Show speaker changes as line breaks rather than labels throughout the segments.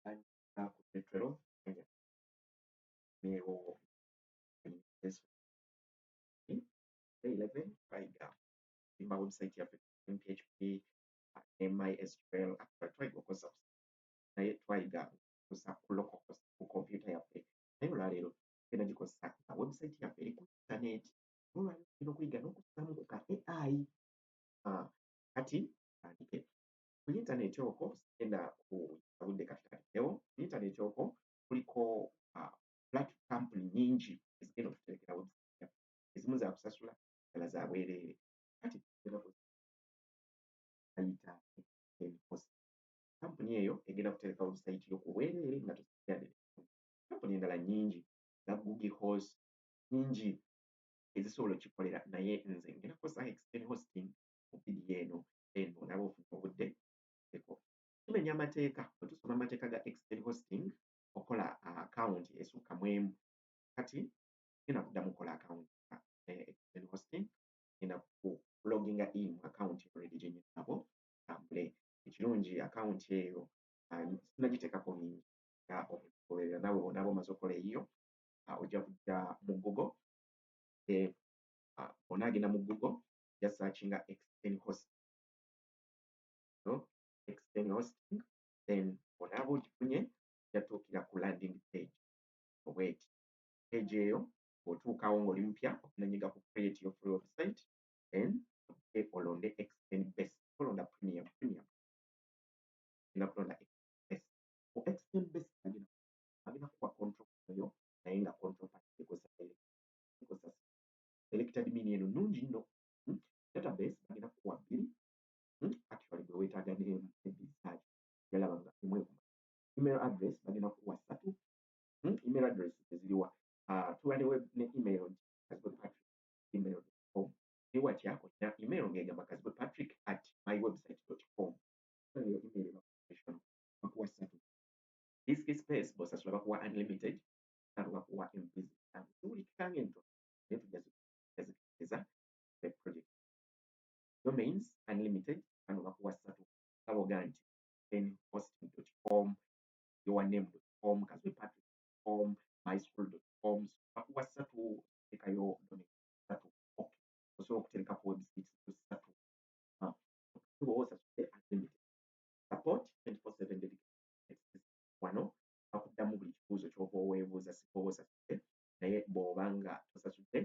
ku Petero neewo day 11 twayiga kuzimba website yaffe PHP ne MySQL twayiga naye twayiga okukozesa ku local host ku computer yaffe naye olwaleero tugenda gikozesa nga website yaffe eri ku internet olwaleero tulina okuyiga n'okussaamu ku ka AI kati tandike ku internet okwo sigenda kuyita budde katutandikewo ku internet okwo kuliko company nyingi ezigenda okututerekera website yaffe ezimu za kusasula endala za bwereere kati ayita kampuni eyo egenda kutereka website yo ku bwereere nga tosigadde kampuni endala nyingi nga Google Host nyingi ezisobola okikolera naye nze ngenda kukozesa external hosting mu vidiyo eno olaba ofunye obudde tumenya amateeka bwe tusoma amateeka ga external hosting okola account esukka mu emu kati genda kuddamu okola account external hosting genda ku loginga in mu account already gye nyinabo tambule ekirungi account eyo sinagiteekako bingi nga okugoberera nawe bonaaba omaze okola eyiyo ojja kujja mu Google onaagenda mu Google ojja searchinga external hosting then bw'onaaba ogifunye ojja tuukira ku landing page obweti page eyo bw'otuukawo ng'oli mupya okunanyiga ku create your free website then ojje olonde extend base olonda premium ogenda kulonda base ku extend base agenda kuwa control eyo naye nga control ekozesa selected mean eno nnungi nnyo database agenda kuwa bbiri actually gwe weetaaga n'ebisaaki yalaba nga email address bagenda kuwa 3 email address eziriwa tuwa ne email kazibwepatrick@gmail.com ne watya olina email ng'egamba kazibwepatrick@mywebsite.com bakuwa 3 disk space bw'osasula bakuwa unlimited bakuwa MPs ziwulikika ng'ento naye tujja zikeza project domains unlimited bano bakuwa 3 baboga nti hosting.com yourname.com kazibwepatrick.com myschool.com bakuwa 3 ekayo domain 3 osobola okuterekaku website 3 bw'oba osasudde unlimited support 24/7 dedicated wano bakuddamu buli kibuuzo ky'oba oweebuuza singa oba osasudde naye bw'oba nga tosasudde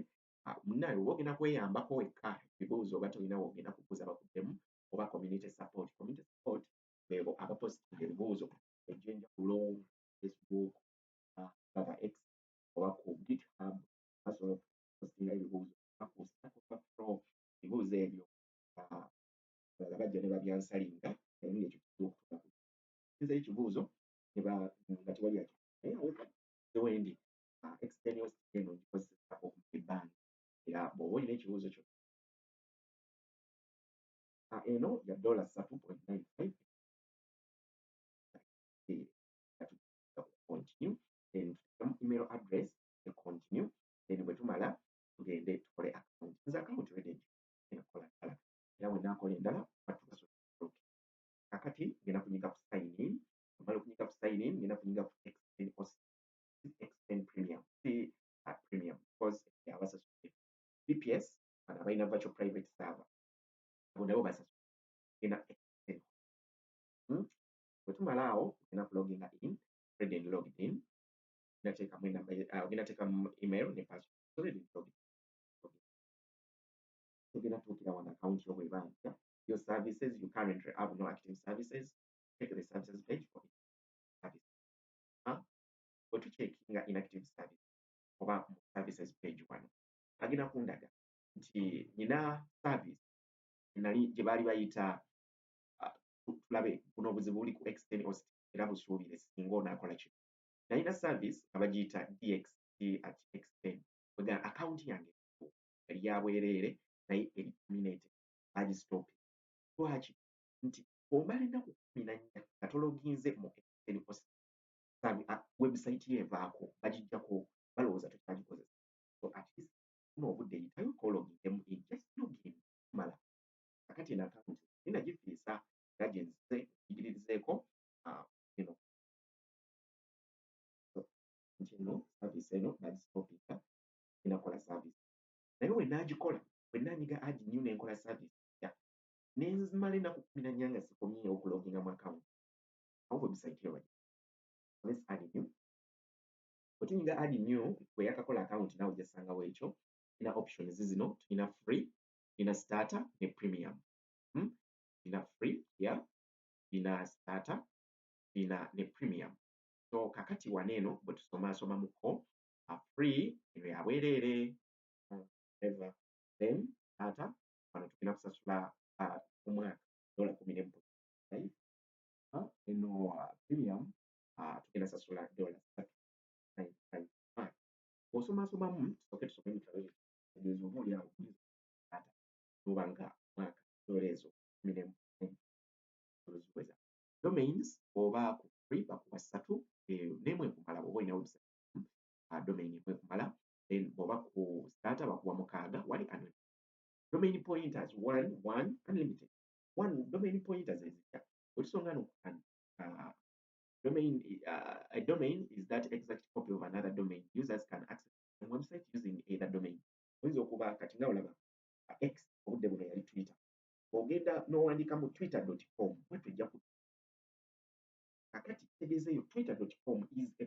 munnaawe oba ogenda kweyambako wekka ebibuuzo oba tolina wogenda kubuuza bakuddemu oba community support beebo abapositinga ebibuuzo egy'enjawulo Facebook X oba ku GitHub basobola okupostinga ebibuuzo ebibuuzo ebyo abalala bajja ne babyansalinga naye ng'ekyo kisobola okutuukayo ekibuuzo nga tewali naye wendi external hosting eno ngikozesa okumala ebbanga era bw'oba olina ekibuuzo kyo eno ya $3.95 continue then tutamu email address ne continue then bwe tumala tugende tukole account nze account ready nakola ddala era bwe naakola endala kakati ngenda kunyiga ku sign in omala okunyiga ku sign in ngenda kunyiga ku extend premium premium because abasasudde VPS bano abalina virtual private server abo nabo basasudde genda extend bwe tumala awo ogenda ku loginga in ready and logged in ogenda teekamu email ne password ready and logged in ogenda tuukira wano account yo bw'eba ntya your services you currently have no active services check the services page for service bwe tucheckinga inactive service oba mu services page wano agenda kundaga nti nina service gye baali bayita tulabe buno obuzibu buli ku external hosting era busuubire singa onaakola kino nalina service nga bagiyita DXT@extend wega account yange yali ya bwereere naye eri terminated bagistop lwaki nti omala ennaku 14 nga tologinze mu external hosting website ye evaako bagijjako balowooza tokyagikozesa so at least funa obudde yitayo kologingemu just login mala kakati eno account ninagifiisa era gye nzize ngiyigirizeeko service eno nagisitopinga inakola service naye wenagikola wenanyiga add new nenkola service ya nenzimala ennaku 14 nga sikomyewo okuloginga mu account awo website yo let's add new otunyiga add new weyakakola account nawe gyasangawo ekyo tulina options zino tulina free tulina starter ne premium tulina free ya tulina starter tulina ne premium so kakati waneeno bwe tusomasomamuko free eno yabwereere ever then starter wano tulina kusasula omwaka $14 eno premium tugenda sasula $3.95 bw'osomaasomamu tusooke tusome emitabo tegeeza oba oliawo starter noba nga mwaka dola ezo 14 ziweza domains oba ku free bakuwa 3 n'emu ekumala bw'oba olina website domain emu ekumala then bw'oba ku starter bakuwa 6 wali unlimited domain pointers 1 unlimited domain pointers ezitya otusonga a domain is that exact copy of another domain users can access a website using either domain oyinza okuba kati nga olaba x obudde buno yali twitter ogenda n'owandiika mu twitter.com bwetujja ku kakati tegeeza eyo twitter.com is a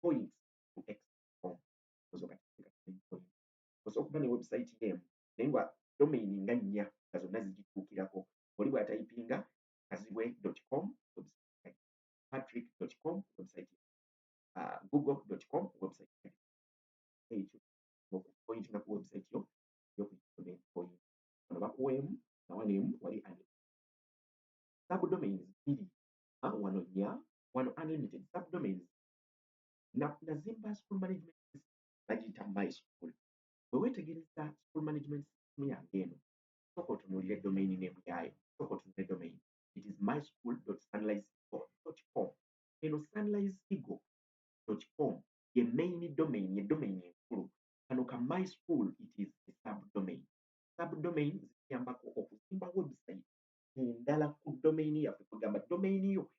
point to x.com osobola okuba ne website yemu naye nga domain nga 4 nga zonna zigituukirako oli bw'atayipinga kazibwe.com patrick.com website google.com website ekyo okupointinga ku website yo yokupoint wano bakuweemu nawaneemu wali subdomains 2 wano 4 wano unlimited subdomains nazimba school management system bagiyita my school bwe weetegereza school management system yange eno sooka otunuulire domain name yayo sooka otunule domain it is myschool.sunliseeagle.com eno sunliseeagle.com ye main domain enkulu kano ka my school it is a subdomain subdomain ziyambako okuzimba website endala ku domain yaffe kugamba domain yo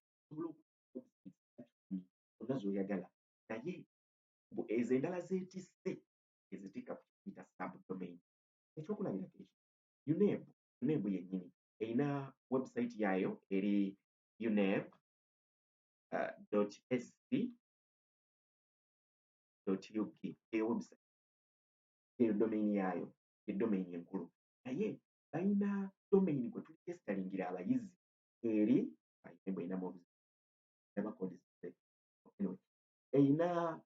zonna zoyagala naye ezo endala zeetisse ezitika ku kiyita subdomain ekyokulabirako ekyo UNEB yennyini erina website yaayo eri uneb.sc.uk eyo website eyo domain yaayo edomain enkulu naye balina domain kwe tuligesitalingira abayizi eri erina erina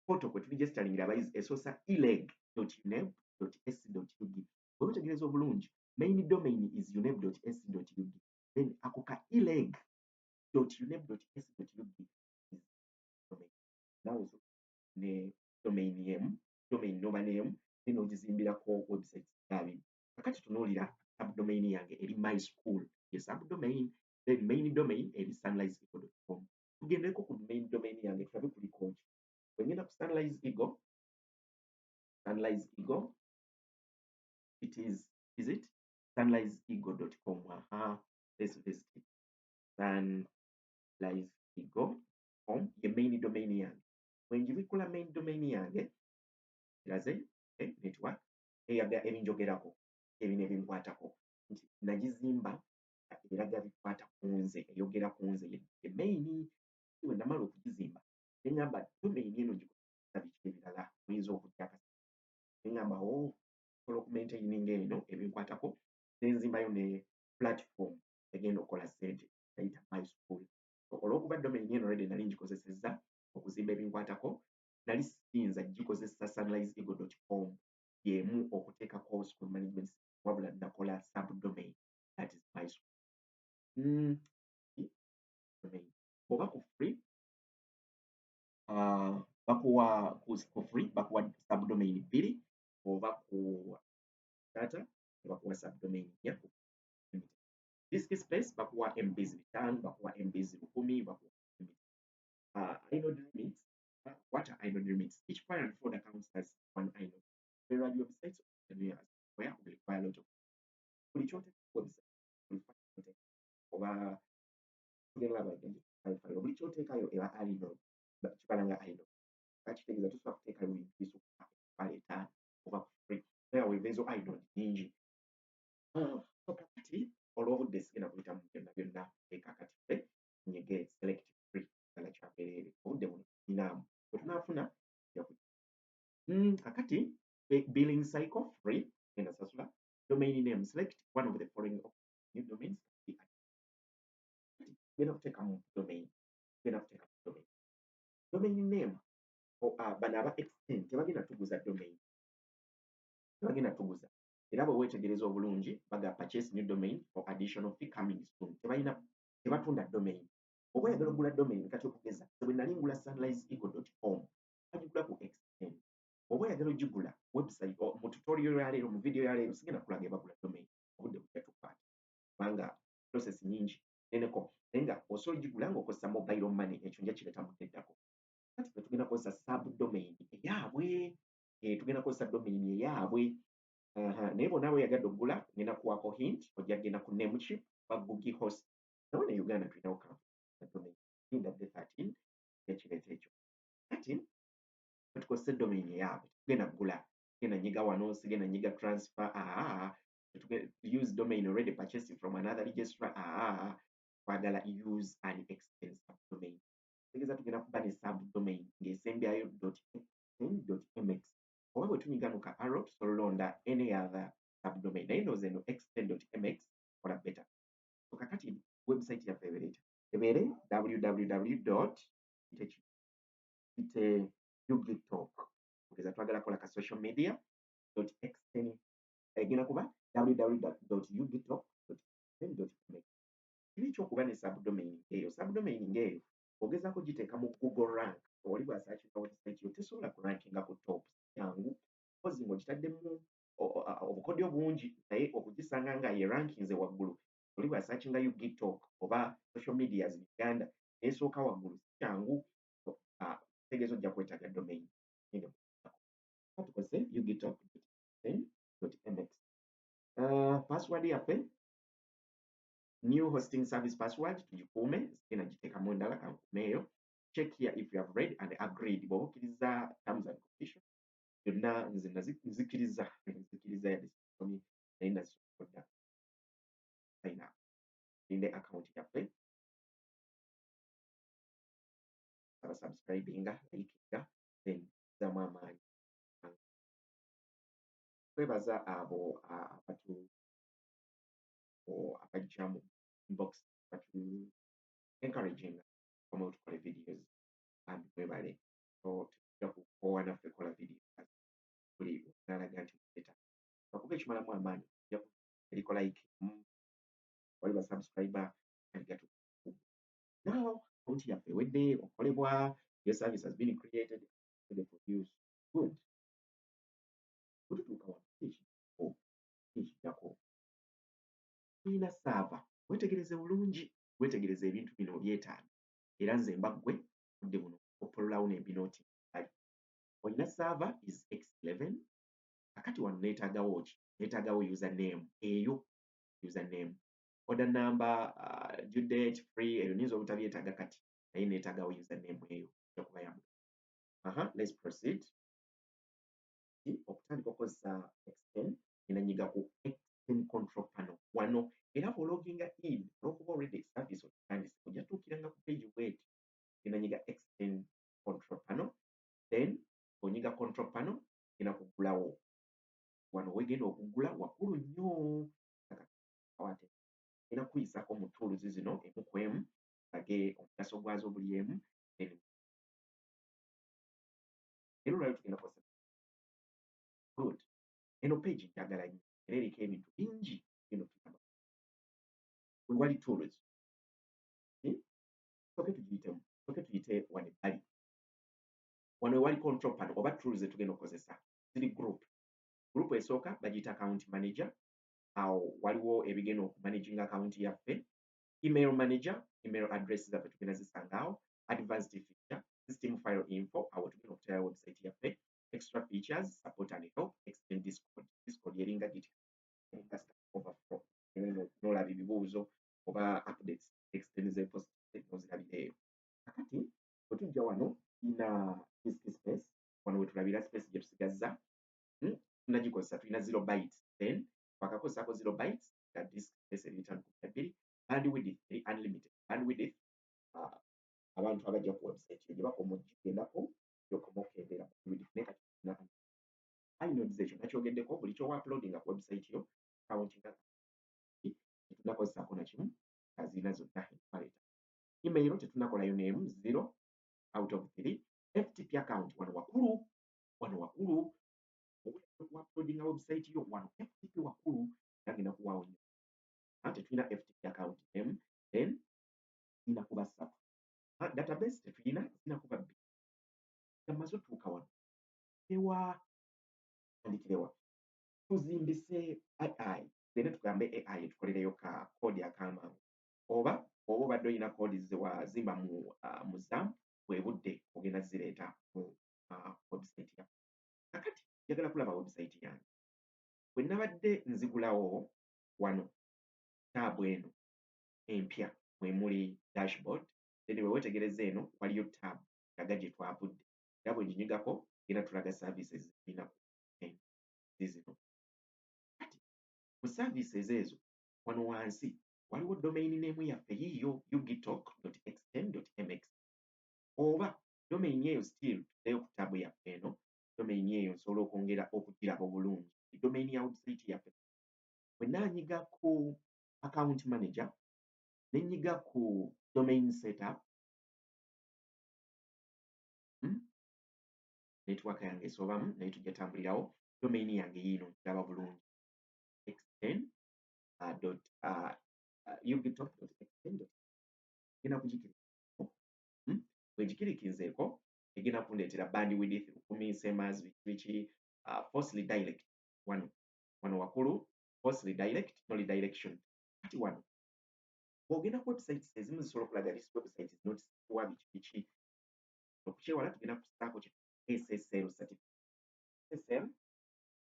poto kwe tuligesitalingira abayizi esosa eleg.uneb.sc.ug bwe wetegereza obulungi main domain is uneb.sc.ug then ako ka eleg.uneb.sc.ug nawe ne domain yemu domain noba nemu then ogizimbirako website abiri kakati tunuulira subdomain yange eri my school ye subdomain then main domain eri sunliseeagle.com tugendeko ku main domain yange tulabe kuliko ki bwengenda ku sunliseeagle it is it sunliseeagle.com let's visit it sunliseeagle.com ye main domain yange bwengibikula main domain yange iraze network eyaga ebinjogerako ebino ebinkwatako nti nagizimba eraga bikwata ku nze eyogera ku nze ye main we namala okugizimba neŋŋamba domain eno gikozesa biki ebirala oyinza okutyaka neŋŋamba osobola okumaintaininga eno ebinkwatako nenzimbayo ne platform egenda okukola ssente ayita my school olwokuba domain eno redi nali ngikozesezza okuzimba ebinkwatako nali siyinza gikozesa sunliseeagle.com yemu okuteekako school management wabula nakola subdomain that is my school oba ku free bakuwa ku free bakuwa subdomain 2 oba ku starter bakuwa subdomain 4 disk space bakuwa mbs 5 bakuwa mbs 10 bakuwa inode limits what are inode limits each file and folder counts as one inode there are websites where we require a lot of buli kyoteeka website oba buli kyoteekayo eba inode kibalanga idle kakitegeeza tosobola kuteekayo bintu bisukka baleeta oba free naye weeva ezo idle nyingi so kakati olw'obudde sigenda kuyitamu byonna byonna kakati ffe nyige select free ddala kyambeerere obudde buno inaamu bwe tunaafuna kakati billing cycle free genda sasula domain name select one of the following new domains genda kuteekamu domain domain name bano aba extend tebagenda tuguza domain tebagenda tuguza era bwe weetegereza obulungi baga purchase new domain for additional fee coming soon tebatunda domain oba oyagala okugula domain kati okugeza bwe nali ngula sunriseeagle.com bagigula ku extend oba oyagala ogigula website mu tutorial ya leero mu video ya leero sigenda kulaga ebagula domain obudde bujja tukwata kubanga process nyingi neneko naye nga osobola ogigula ng'okozesa mobile money ekyo nja kireeta muteddako kati bwe tugenda kukozesa subdomain eyaabwe tugenda kukozesa domain eyaabwe naye bonna bweyagadde okugula ngenda kuwaako hint ojja kgenda ku namecheap ba google host nawe ne uganda tulinawo domain ndadde 13 ekireeta ekyo kati tukozesa domain eyaabwe tugenda kugula genda nyiga wano sigenda nyiga transfer use domain already purchasing from another registrar twagala use an extend subdomain tegeeza tugenda kuba ne subdomain ng'esembyayo .mx oba bwe tunyiga nuka arrow tusobola olonda any other subdomain naye ndowooza eno extend.mx kola better so kakati website yaffe ebeere www ugeektalk ogeza twagala kola ka social media extend egenda kuba www.ugeektalk.extend.mx kibi ekyokuba ne subdomain eyo subdomain ng'eyo ogezaako giteeka mu google rank oli bw'asaakinga website yo tesobola kurankinga ku top kyangu mpozi ng'ogitaddemu obukodyo bungi naye okugisanga nga ye rankinze waggulu oli bw'asaakinga ugeektalk oba social medias mu uganda nesooka waggulu si kyangu tegeeza ojja kwetaaga domain tukozese ugeektalk.extend.mx password yaffe new hosting service password tugikuume genda giteekamu endala kankuumeeyo check here if you have read and agreed bw'oba okkiriza terms and conditions byonna nze nzikiriza yadde sisomi naye nazisokodda sign up inde account yaffe abasubscribinga likinga then zamu amaanyi twebaza abo abajja mu inbox batu encouraging omu tukole videos and twebale so tujja kukoowa naffe kola video buli nalaga nti muteta bakuba ekimalamu amaanyi eriko like wali basubscriber aligatu now account yaffe ewedde okolebwa your service has been created the produce good kututuuka wano ekijjako tulina saava wetegereze bulungi wetegereze ebintu bino byetaano era nze mbaggwe budde buno opololawo n'ebinooti ali olina saava is x11 kakati wano neetaagawo ki neetaagawo username eyo username order number due date free eyo nyinza obutabyetaaga kati naye neetaagawo username eyo ojja kuba yamu let's proceed okutandika okukozesa extend ngenda nyiga ku extend control panel wano era bw'ologinga in olwokuba already service otandise ojja tuukiranga ku page bweti ngenda nyiga extend control panel then onyiga control panel genda kuggulawo wano wegenda okuggula waggulu nnyo awate era kuyisaako mu tools zino emu ku emu lage omugaso gwazo buli emu era olwaliro tugenda kukozesa good eno page njagala nnyo era eriko ebintu bingi bino tulaba we wali tools soke tuyite wano ebbali wano wewali control panel oba tools zetugenda okukozesa ziri group esooka bagiyita account manager awo waliwo ebigenda okumanaginga account yaffe email manager email address zaffe tugenda zisanga awo advanced feature system file info awo tugenda okuterayo website yaffe extra features support and help extend discord yeringa gitya overflow nolaba ebibuuzo oba updates extend zepost nozirabireeyo kakati bwe tujja wano tulina disk space wano we tulabira space gye tusigazza tunagikozesa tulina 0 bytes then twakakozesako 0 bytes nga disk space eri 512 bandwidth eri unlimited bandwidth abantu abajja ku website yo gye bakoma ogigendako gyokoma okendera bandwidth naye kati inodes ekyo nakyogeddeko buli kyowa uploadinga ku website yo countinga tetunakozesako nakimu azirina zonna empalet email tetunakolayo nemu 0 out of 3 ftp account wano wakulu uploadinga website yo wano ftp wakulu agenda kuwaawo nnyo ate tulina ftp account name then zina kuba 3 database tetulina zina kuba 2 amaze otuuka wano andikirewa tuzimbise AI tugende tugambe AI tukolereyo ka kodi akamangu oba obadde olina kodi zewazimba mu ZAMP bwebudde ogenda zireeta mu website ya kakati njagala kulaba website yange bwe nabadde nzigulawo wano taabu eno empya mwemuli dashboard then wewetegereza eno waliyo taabu laga gye twavudde era bwe nginyigako genda tulaga services zirina zino kati mu services ezo wano wansi waliwo domain name yaffe yiyo ugitalk.xn.mx oba domain eyo still tudeyo ku taabu yaffe eno domain eyo nsobola okwongera okugiraba obulungi domain ya website yaffe bwe nanyiga ku account manager nenyiga ku domain setup network yange esobamu naye tujja tambulirawo domain yange yiino nkiraba bulungi ugitalk.xn. egenda kugikiriza bwegikirikinzeeko egenda kundeetera bandwidth 10 semas biki force redirect wano wakulu force redirect no redirection kati wano bw'ogenda ku websites ezimu zisobola okulaga this website is not wa biki okukyewala tugenda kusaako SSL certificate SSL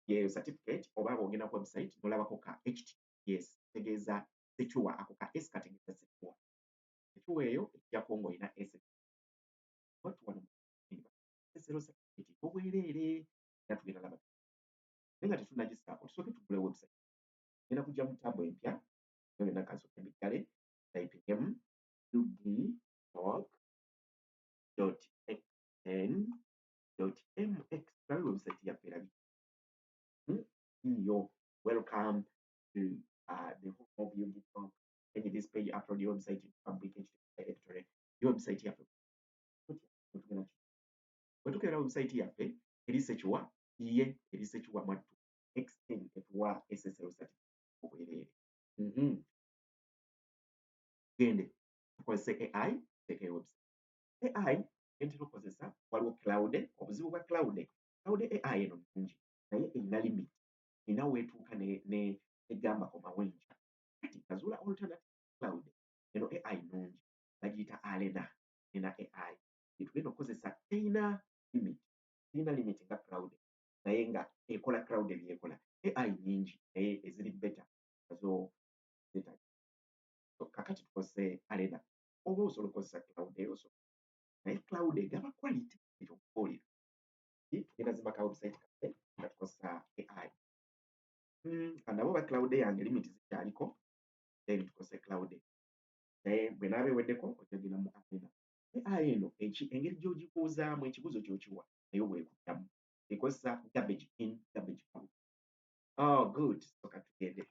yeyo certificate oba bw'ogenda ku website nolabako ka HTTPS tegeeza secure ako ka S kategeeza secure secure eyo ejjako ng'olina SSL certificate obwereere era tugenda laba naye nga tetunnagisaako tusooke tugule website genda kujja mu taabu empya yonna kansooke mbiggale typingemu ugitalk.xn.mx tulabe website yaffe erabi iyo welcome to the home of ugitalk change this page upload your website to public editorial your website yaffe bwetukeera website yaffe eri sekiwa ye eri sekiwa mwattu xn etuwa SSL certificate obwereere gende tukozese AI tekeyo website AI entera okukozesa waliwo cloud obuzibu bwa cloud AI eno nungi naye erina limit erina weetuuka negamba komawenja kati kazuula alternative cloud eno AI nungi bagiyita Arena AI etugenda okukozesa terina limit nga cloud naye nga ekola cloud ebyekola AI nyingi naye eziri beta nazo kakati tukozese Arena oba osobola okukozesa cloud eyo naye cloud egaba quality ekyokubuulira tugenda zimaka website kaffe nga tukozesa AI nabo ba cloud yange limit zikyaliko then tukozese cloud naye bwe naaba eweddeko ojagenda mu Arena AI eno engeri gy'ogibuuzaamu ekibuuzo ky'okiwa naye bwekuddamu ekozesa garbage in garbage out good soka tugende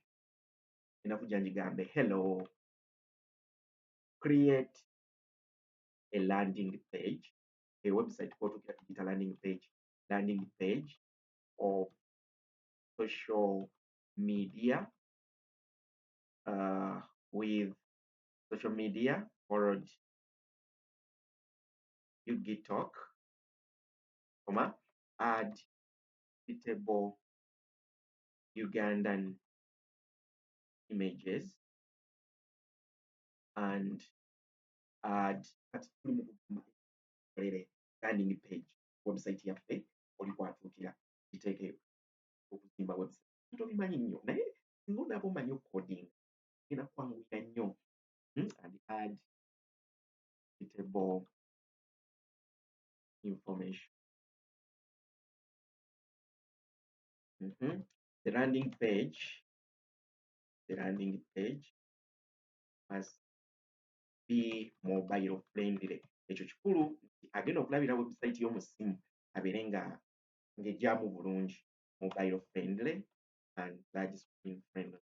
genda kujja ngigambe hello create a landing page, a website called digital landing page of social media with social media followed ugitalk, add suitable Ugandan images and add landing page website yaffe oli kwatuukira giteekeyo okuzimba website tobimanyi nnyo naye singa onaaba omanyi okukodinga genda kwanguya nnyo and add suitable information. The landing page must be mobile friendly. Ekyo kikulu agenda okulabira website y'omu ssimu abeere nga ng'ejjaamu bulungi, mobile friendly and large screen friendly.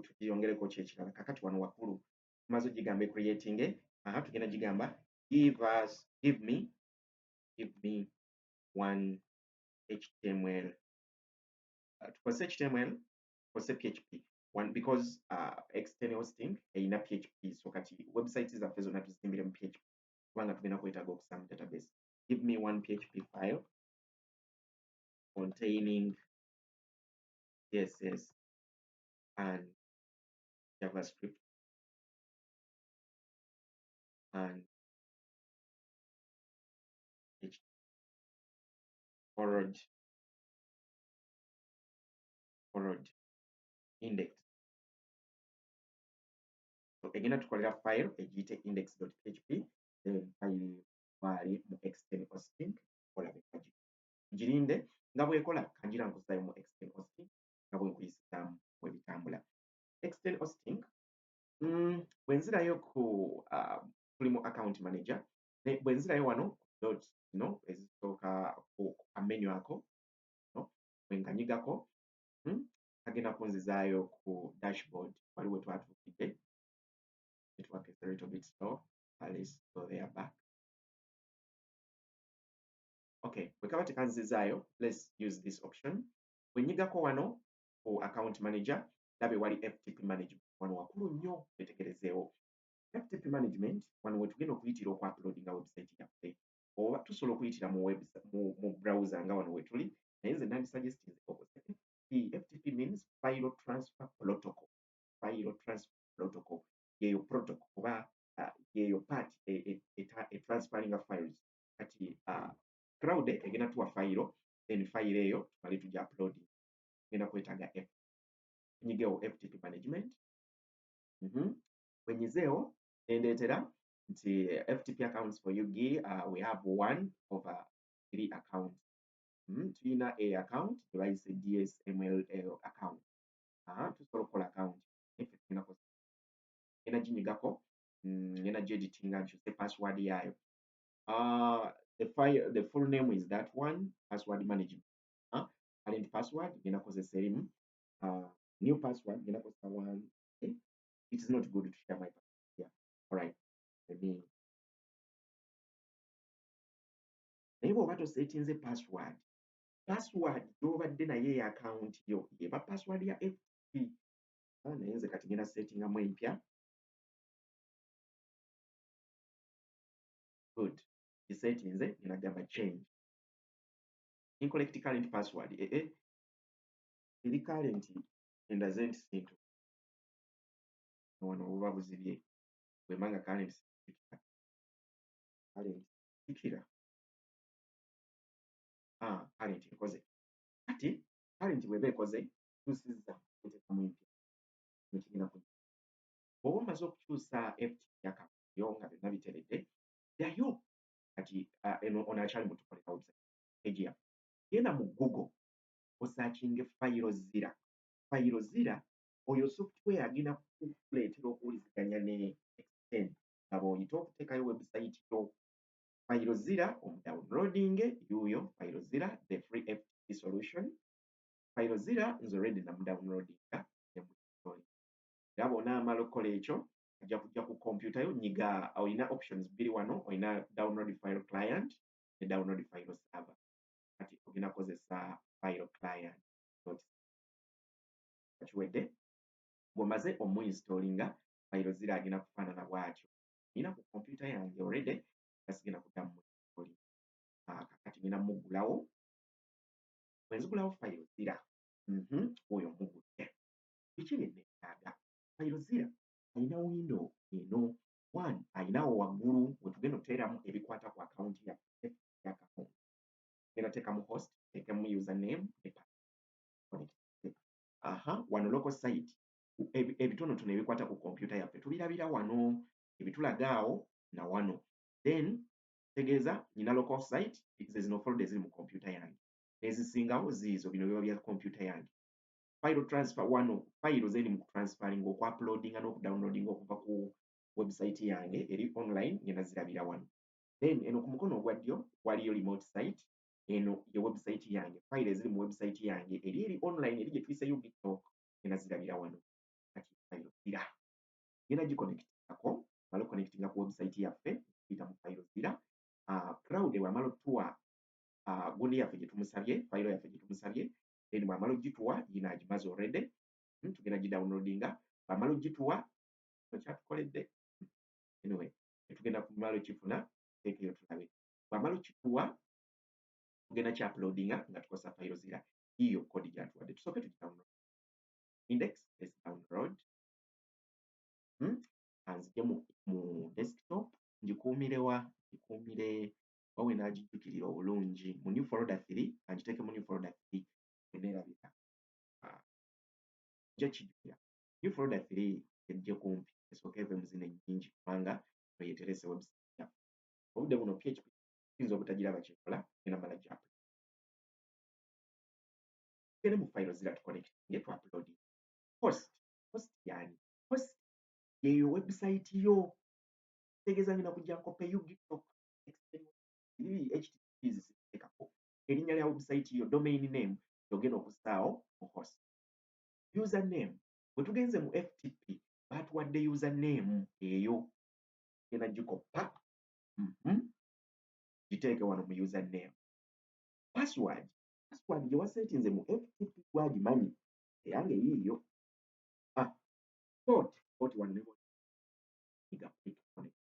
Tukiyongereko ki ekirala kakati wano waggulu tumaze ogigamba creating tugenda gigamba give me one HTML. Tukozese HTML, tukozese PHP because external hosting eyina PHP, so kati websites zaffe zonna tuzimbire mu PHP kubanga tugenda kwetaaga okusanga database. Give me one PHP file containing CSS and JavaScript and forward index. So egenda tukolera file egiyite index.php then file wali mu external hosting olabeka girinde nga bw'ekola kanjira nkuzaayo mu external hosting nga bwe nkuyisizaamu bw'ebitambula. External hosting bwe nzirayo tuli mu account manager bwe nzirayo wano dot zino ezisooka ku kamenu ako bwe nkanyigako kagenda kunzizaayo ku dashboard waliwo twatuukidde. Network is a little bit slow. Let's go there back. Okay, bwe kaba tekanzizaayo, let's use this option. Bwe nyigako wano ku account manager labe wali FTP management wano waggulu nnyo wetegerezeewo. FTP management wano we tugenda okuyitira okuploadinga website yaffe oba tusobola okuyitira mu browser nga wano we tuli naye nze nandisuggestinze okozese FTP means file transfer protocol. File transfer protocol yeyo protocol oba yeyo part transferringa files kati cloud egenda tuwa file then file eyo tumale tujja uploading genda kwetaaga nyigewo FTP management. Wenyizeewo nendeetera nti FTP accounts for UGI we have 1 over 3 accounts. Tulina a account gye bayise DSML account. Tusobola okukola account ngenda ginyigako ngenda gyeditinga nkyuse password yaayo. The full name is that one, password management. Current password ngenda kozesa erimu. New password ngenda kozesa one. It is not good to share my password here. Alright, naye bw'oba tosetinze password gy'obadde naye ya account yo yeba password ya FTP. Naye nze kati ngenda settingamu empya. Good. Gisetinze ngenda gamba change. Incorrect current password. Eri current endaze nti sintu. Wano buba buzibye. Bwemanga current sikira. Current ekoze. Kati current bw'eba ekoze tukyusizza kuteekamu empya. Nekigenda kunyuma. Bw'oba omaze okukyusa FTP account yo nga byonna biteredde ddayo kati onaakyali mutukolera website page yaffe. Genda mu Google osaakinge FileZilla. FileZilla oyo software agenda kukuleetera okuwuliziganya ne Extend nga bw'oyita okuteekayo website yo. FileZilla omudownloading yuuyo FileZilla the free FTP solution. FileZilla nze already namudownloadinga era bw'onaamala okukola ekyo ajja kujja ku computer yo nyiga olina options bbiri wano olina download file client ne download file server. Kati ogenda kozesa file client kiwedde bw'omaze omuinstallinga FileZilla agenda kufaanana bw'atyo. Nina ku computer yange already gasigenda kuddamu kakati ngenda muggulawo. Bwe nzigulawo FileZilla oyo mugudde biki bye neetaaga. FileZilla alina window eno one alinawo waggulu we tugenda okuteeramu ebikwata ku account yaffe account. Genda teekamu host teekemu username ne password. Wano local site ebitonotono ebikwata ku kompyuta yaffe tubirabira wano, ebitulaga awo na wano. Then kitegeeza nyina local site, ze zino folder eziri mu kompyuta yange. Ezisingawo ziizo bino biba bya kompyuta yange. File transfer wano, file ze ndi mu kutransferring okuploadinga n'okudownloadinga okuva ku website yange eri online ngenda zirabira wano. Then eno ku mukono ogwa ddyo waliyo remote site, eno ye website yange, file eziri mu website yange eri online eri gye tuyise UGittalk ngenda zirabira wano. Kati file zira ngenda giconnectingako, mala connectinga ku website yaffe tuyita mu file zira. Crowd bw'amala otuwa gundi yaffe gye tumusabye, file yaffe gye tumusabye, then bw'amala ogituwa yino agimaze already, tugenda gidownloadinga, bw'amala ogituwa kyatukoledde anyway tugenda kumala okifuna teekeyo tulabe. Bw'amala okituwa tugenda kyuploadinga nga tukozesa file zira, hiyo kodi gy'atuwadde. Tusooke tugidownload. Index let's download. Nzije mu desktop ngikuumire wa? Ngikuumire wawe naagijjukirira obulungi mu new folder 3, ngiteeke mu new folder 3 eneerabika. Nja kijjukira new folder 3 ejje kumpi esooke eve mu zino ennyingi kubanga no yeeterese website yaffe. Obudde buno PHP kiyinza obutagiraba kyekola genda mala gy'app. Tugende mu file zira tuconnectinge tu uploading. Host yani host yeyo website yo. Kitegeeza ngenda kujja nkope UGittalk HTTP ziteekako erinnya lya website yo, domain name yogenda okussaawo mu host. Username bwe tugenze mu FTP baatuwadde username eyo, genda gikoppa giteeke wano mu username. Password gye wasetinze mu FTP gwagimanyi eyange yiiyo. Port wano ne nyiga quick connect.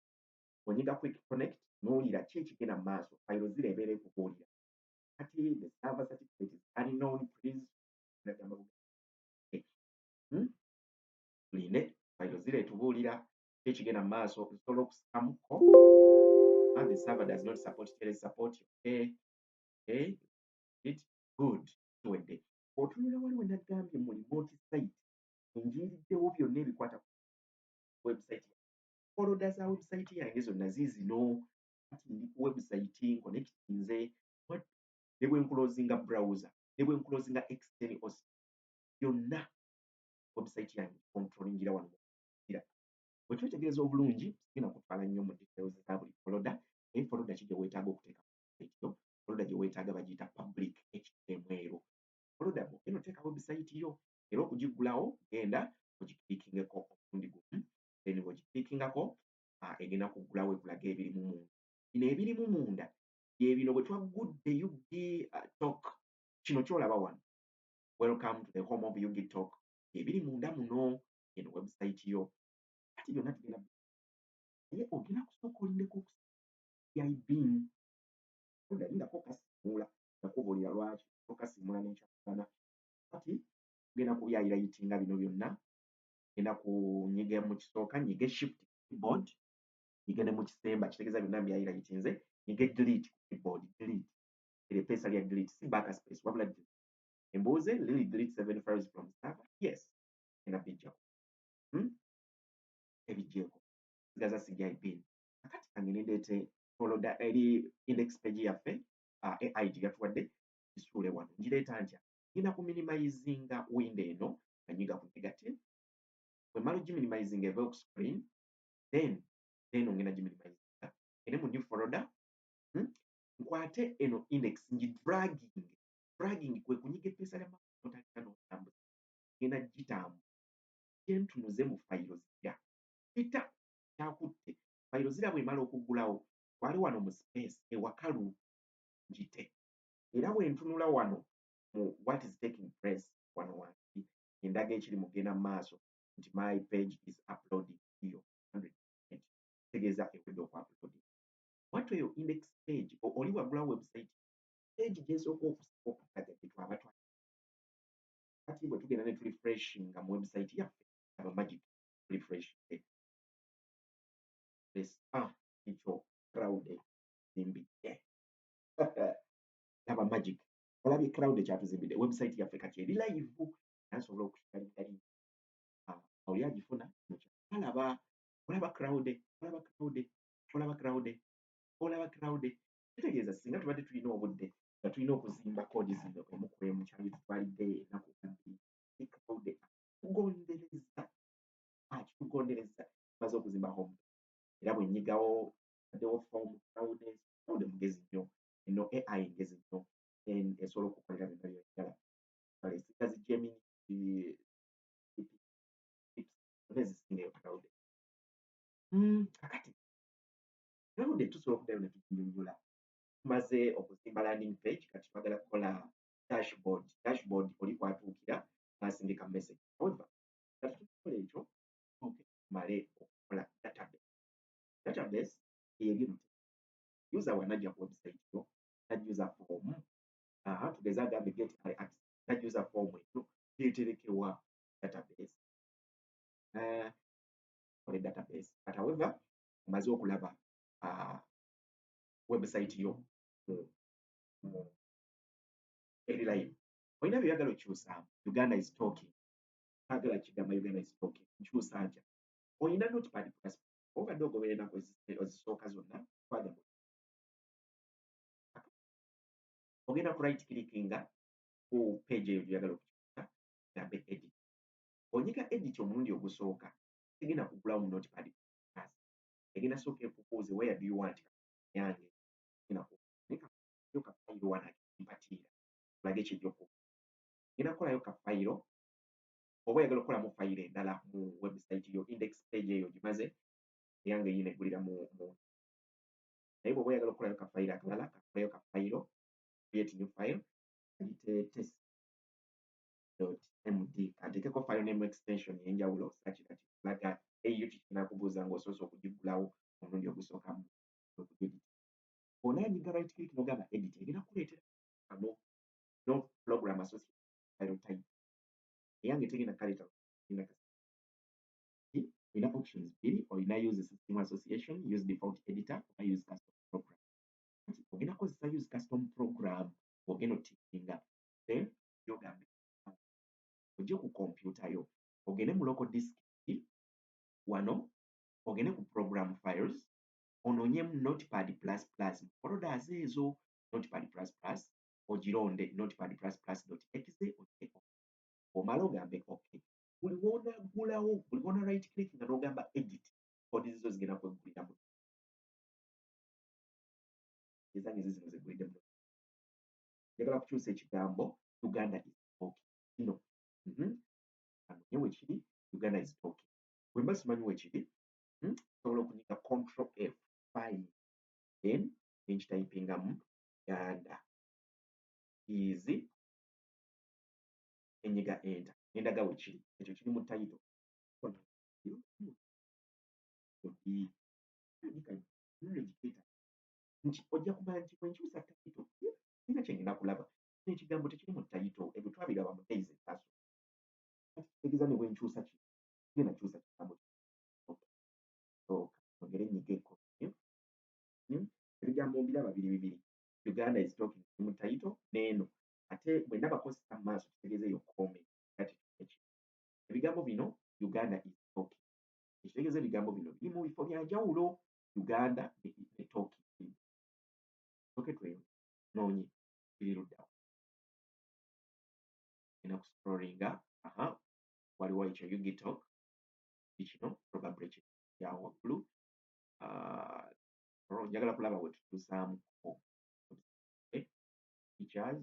Onyiga quick connect n'owulira ki ekigenda mu maaso, file zira ebeera ekubuulira. Kati the server certificate is unknown, please tuline file zira etubuulira ki ekigenda mu maaso, nsobola okusamuko. The server does not support telesupport. Okay. Good. Tuwedde. Otunula waliwo nagambye mu remote site enjiriddewo byonna ebikwata ku website. Folder za website yange zonna ziizino. Kati ndi ku website connectinze ne bwe nkulozinga browser ne bwe nkulozinga external host byonna website yange controllingira wano. Bwe twetegereza obulungi sigenda kutwala nnyo mu details za buli folder. Naye folder ki gye weetaaga okuteeka yo? Folder gye weetaaga bagiyita public HTML. Folder eno teeka website yo era okugigulawo genda ogiklikingeko omulundi gumu, then bw'ogiklikingako egenda kuggulawo ekulaga ebirimu munda. Bino ebirimu munda bye bino bwe twaggudde UGittalk, kino ky'olaba wano, welcome to the home of UGittalk, ebiri munda muno eno website yo. Kati byonna tugenda naye ogenda kusooka olindeko okusiyaibin olindako okasimuula nakubuulira lwaki okasimuula n'enkyakugana. Kati tugenda kubyayirayitinga bino byonna. Genda kunyiga mu kisooka nyige shift keyboard, nyige ne mu kisemba kitegeeza byonna byayirayitinze, nyige delete keyboard, delete erepeesa lya delete si backspace wabula delete. Embuuze really delete 7 files from server? Yes. Genda bijjako ebijjeeko sigaza sijaibin. Kakati kange nendeete folder eri index page yaffe ID yatuwadde gisuule wano. Ngireeta ntya? Ngenda ku minimizinga window eno nga nyiga ku negative. Bwe mala ogiminimizinga eve ku screen, then ngenda giminimizinga ere mu new folder. Nkwate eno index dragging kwe kunyiga eppeesa lya otandika n'otambuza. Ngenda gitambuza gyentunuze mu fayiro zira. Kita kyakutte fayiro zira bw'emala okuggulawo twali wano mu space ewakalu ngite. Era bwe ntunula wano mu what is taking place wano wansi endaga ekiri mu kugenda mu maaso nti my page is uploading hiyo 100%. Tegeeza ewedde okuuploading. Wattu eyo index page oli waggulawo website page gyesooka okulaga gye twaba twali. Kati bwe tugenda ne tulifreshinga mu website yaffe aba magic refreshinge. Ekyo crowd zimbidde. Aba magic. Olabye crowd kyatuzimbidde website yaffe kati eri live. Nsobola okushare crowd. Kitegeeza singa tubadde tulina obudde nga tulina okuzimba koodi zino emu ku emu kyali tutwalidde ennaku bbiri, crowd kitugondereza tumaze okuzimba home era bwe nnyigawo addewo form crowd mugezi nnyo eno AI ngezi nnyo esobola okukolera byonna by'oyagala eziga zi Gemini ezisingayo crowd. Kakati crowd tusobola okuddayo ne tuginyonnyola tumaze okuzimba landing page kati twagala kukola dashboard oli kwatuukira n'asindika message. However kati tukola ekyo tumale okukola database eyegino user bw'anajja ku website yo najjuza form tugeze agambe get access najjuza form eyo yeterekewa database but however omaze okulaba website yo eri live olina byeyagala okyusa Uganda is talking agala kigamba Uganda is talking nkyusa ntya olina notepad plus obadde ogobera ennaku ezisooka zonna twagamba ogenda ku right clickinga ku page eyo gy'oyagala okukyusa gambe edit onyiga edit omulundi ogusooka tegenda kugulawo mu notepad plus egenda sooka ekubuuze where do you want yange yo kafayiro wano akimpatiira olage kijjoku ngenda kukolayo kafayiro oba oyagala okukolamu fayiro endala mu website yo index page eyo gimaze eyange yina eggulira mu naye bw'oba oyagala okukolayo kafayiro akalala kakolayo kafayiro create new file test.md kanteekeko file name extension ey'enjawulo laga eyo kikinakubuuza ng'osoose okugigulawo omulundi ogusookamu onaanyiga right click n'ogamba edit egenda kuleetera no program associated file type eyange tegenda kaleeta olina options bbiri olina use system association use default editor oba use custom program ogenda kukozesa use custom program ogenda otikinga then yogambe ojje ku kompyuta yo ogende mu local disk wano ogende ku program files onoonyemu notepad plus plus folders ezo notepad plus plus ogironde notepad++.exe omala ogambe okay buli woonagulawo buli woona right click nga n'ogamba edit koodi zizo zigenda kwegguliramu ezange zizino zeggulidemu njagala kukyusa ekigambo Uganda is talking kino anoonye wekiri Uganda is talking bwe mba simanyi wekiri sobola okunyiga control F5 then nenkitayipingamu Uganda is enyiga enter nendaga wekiri ekyo kiri mu title nti ojja kumanya nti bwenkyusa title sina kyengenda kulaba ekigambo tekiri mu title ebyo twabiraba mu days ezaaso kitegeeza ne bwenkyusa kigenda kyusa kigambo ogere nyiga enkoyo ebigambo mbiraba bibiri Uganda is talking mu title n'eno ate bwe ndabako sita mu maaso kitegeeza eyo comment ebigambo bino Uganda is talking ekitegeeza ebigambo bino biri mu bifo bya njawulo Uganda ne talking soke twenoonye biri luddawa ena ku scrollinga waliwo ekyo Ugitalk kino probably kyawo waggulu njagala kulaba we tutuusaamu features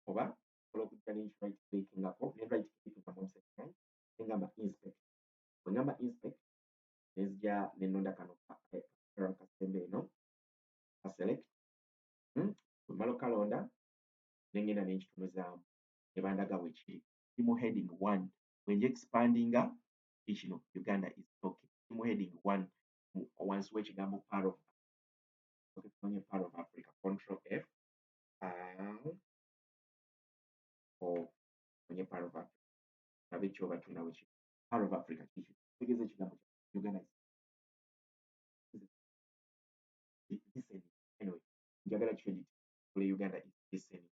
oba osobola okujja right clickingako ne right clickinga engamba inspect bwe ngamba inspect nenzija nenonda kano kasembe eno select bwe mala okalonda nengenda nenkitunuzaamu ne bandaga weekiri kiri mu heading 1 bwenja expandinga kino Uganda is talking kiri mu heading 1 wansi w'ekigambo part of Africa control F onye part of Africa nabe kyoba tulina wekiri part of Africa kiki tegeeza ekigambo Uganda anyway njagala kyo Uganda listening,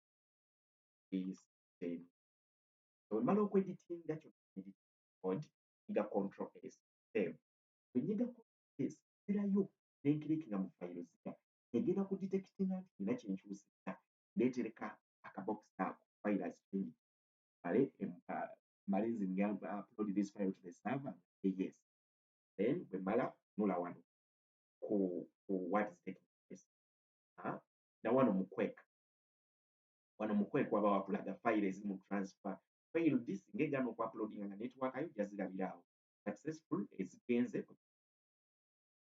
listening. Wemala okweditinga code nyiga control S save. Bwe nyiga control S nsirayo ne nkirikinga mu fayiro zira egenda kudetectinga nti nina kye nkyusizza ndeetereka akabokisi ako fayiro stream male nze upload this file to the server yes. Then bwe mala nula wano ku what is taking place na wano mu Quake waba wakulaga file eziri mu transfer file this ng'egaana okuuploadinga nga network yo jazirabiraawo successful ezigenze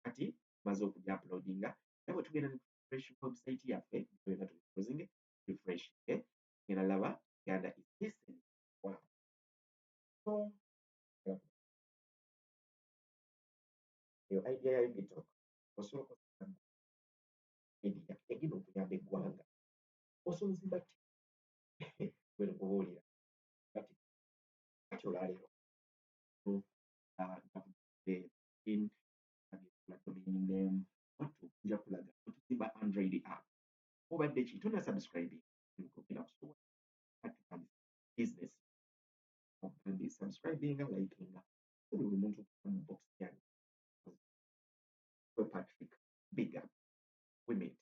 kati tumaze okugi uploadinga naye bwe tugenda ne refresh website yaffe tugenda tuclosing refresh genda laba Uganda is listening. Wow. So eyo idea ya Ubitalk osobola okukozesa media egenda okuyamba eggwanga osobola ozimba bwe nkubuulira kati olwaleero domain name watu nja kulaga otuzimba Android app obadde ki tonna subscribing okugenda kusobola business obadde subscribinga likinga buli muntu mu box yange Patrick big up we meet